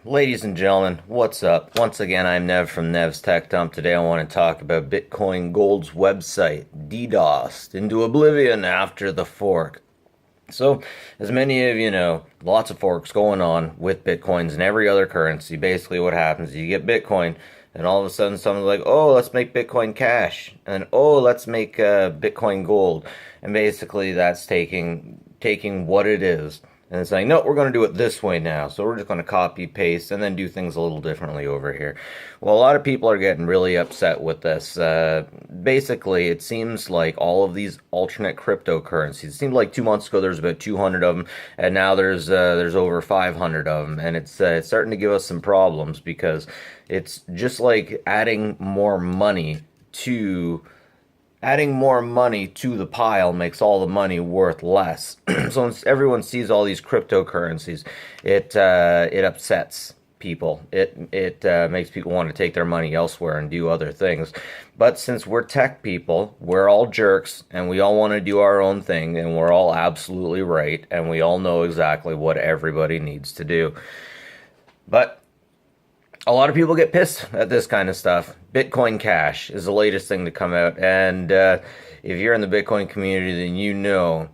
Ladies and gentlemen, what's up? Once again, I'm Nev from Nev's Tech Dump. Today I want to talk about Bitcoin Gold's website, DDoSed into oblivion after the fork. So, as many of you know, lots of forks going on with Bitcoins and every other currency. Basically, what happens is you get Bitcoin, and all of a sudden someone's like, oh, let's make Bitcoin Cash, and oh, let's make Bitcoin Gold. And basically, that's taking what it is and saying, no, we're going to do it this way now. So we're just going to copy, paste, and then do things a little differently over here. Well, a lot of people are getting really upset with this. Basically, it seems like all of these alternate cryptocurrencies, it seemed like 2 months ago there was about 200 of them, and now there's over 500 of them. And it's starting to give us some problems because it's just like adding more money to the pile makes all the money worth less. So once everyone sees all these cryptocurrencies, it upsets people. It makes people want to take their money elsewhere and do other things. But since we're tech people, we're all jerks, and we all want to do our own thing, and we're all absolutely right, and we all know exactly what everybody needs to do. But a lot of people get pissed at this kind of stuff. Bitcoin Cash is the latest thing to come out, and if you're in the Bitcoin community, then you know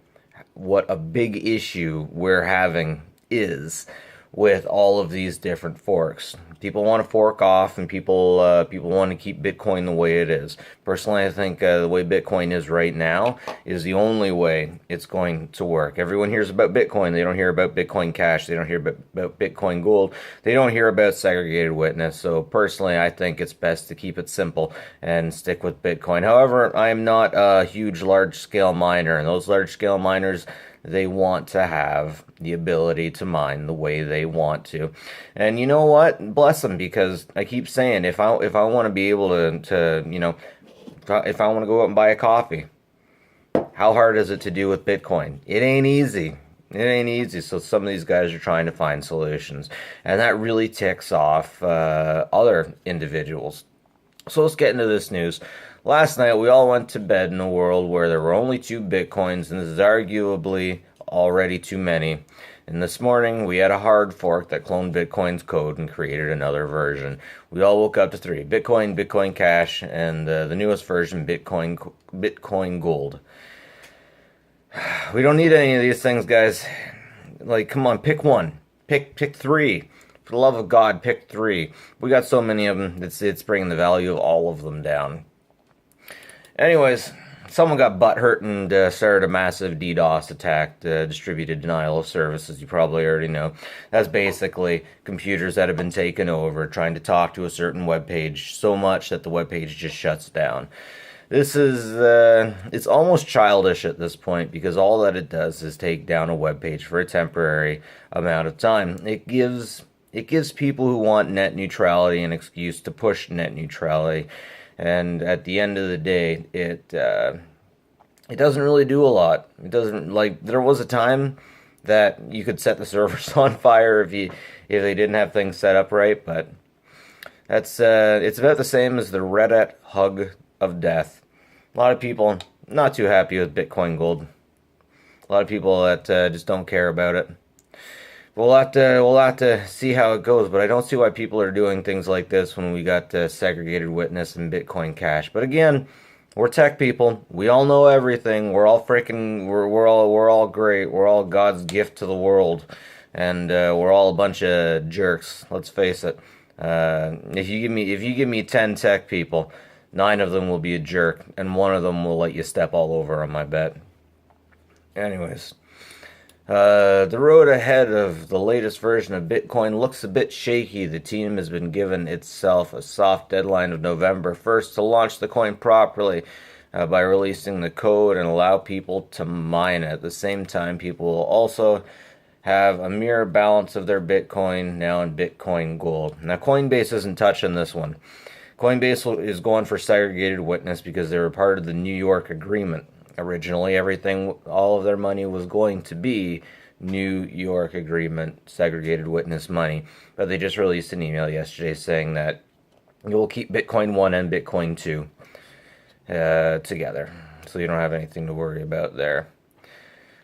what a big issue we're having is with all of these different forks. People want to fork off, and people want to keep Bitcoin the way it is. Personally, I think the way Bitcoin is right now is the only way it's going to work. Everyone hears about Bitcoin. They don't hear about Bitcoin Cash. They don't hear about Bitcoin Gold. They don't hear about segregated witness. So personally, I think it's best to keep it simple and stick with Bitcoin. However, I am not a huge large-scale miner, and those large-scale miners, they want to have the ability to mine the way they want to. And you know what? Bless them, because I keep saying, if I want to be able to if I want to go out and buy a coffee, how hard is it to do with Bitcoin? It ain't easy. It ain't easy. So some of these guys are trying to find solutions, and that really ticks off other individuals. So let's get into this news. Last night, we all went to bed in a world where there were only 2 Bitcoins, and this is arguably already too many. And this morning, we had a hard fork that cloned Bitcoin's code and created another version. We all woke up to 3: Bitcoin, Bitcoin Cash, and the newest version, Bitcoin Gold. We don't need any of these things, guys. Like, come on, pick one. Pick 3. For the love of God, pick 3. We got so many of them, it's bringing the value of all of them down. Anyways, someone got butthurt and started a massive DDoS attack, distributed denial of service, as you probably already know. That's basically computers that have been taken over, trying to talk to a certain web page so much that the web page just shuts down. This is, it's almost childish at this point, because all that it does is take down a web page for a temporary amount of time. It gives people who want net neutrality an excuse to push net neutrality. And at the end of the day, it doesn't really do a lot. It doesn't, like, there was a time that you could set the servers on fire if they didn't have things set up right, but that's it's about the same as the Reddit hug of death. A lot of people not too happy with Bitcoin Gold. A lot of people that just don't care about it. We'll have to see how it goes, but I don't see why people are doing things like this when we got segregated witness and Bitcoin Cash. But again, we're tech people. We all know everything. We're all we're all great. We're all God's gift to the world, and we're all a bunch of jerks. Let's face it. If you give me 10 tech people, 9 of them will be a jerk, and 1 of them will let you step all over on my bet. Anyways. The road ahead of the latest version of Bitcoin looks a bit shaky. The team has been given itself a soft deadline of November 1st to launch the coin properly by releasing the code and allow people to mine it. At the same time, people will also have a mirror balance of their Bitcoin now in Bitcoin Gold. Now, Coinbase isn't touching this one. Coinbase is going for segregated witness because they were part of the New York agreement. Originally, all of their money was going to be New York agreement, segregated witness money. But they just released an email yesterday saying that you will keep Bitcoin 1 and Bitcoin 2 together. So you don't have anything to worry about there.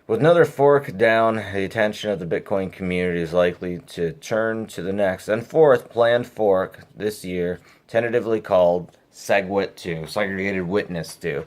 With another fork down, the attention of the Bitcoin community is likely to turn to the next and fourth planned fork this year, tentatively called SegWit 2, Segregated Witness 2.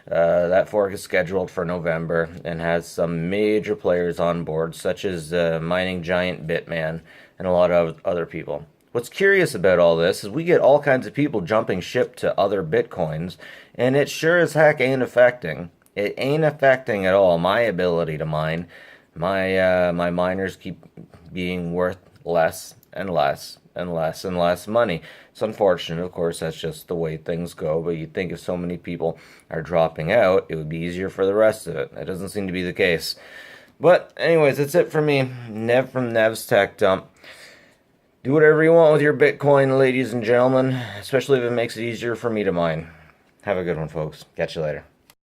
That fork is scheduled for November and has some major players on board, such as mining giant Bitman and a lot of other people. What's curious about all this is we get all kinds of people jumping ship to other Bitcoins, and it sure as heck ain't affecting. It ain't affecting at all my ability to mine. My miners keep being worth less and less and less and less money. It's unfortunate, of course, that's just the way things go, but you'd think if so many people are dropping out, it would be easier for the rest of it. That doesn't seem to be the case. But anyways, that's it for me. Nev from Nev's Tech Dump. Do whatever you want with your Bitcoin, ladies and gentlemen, especially if it makes it easier for me to mine. Have a good one, folks. Catch you later.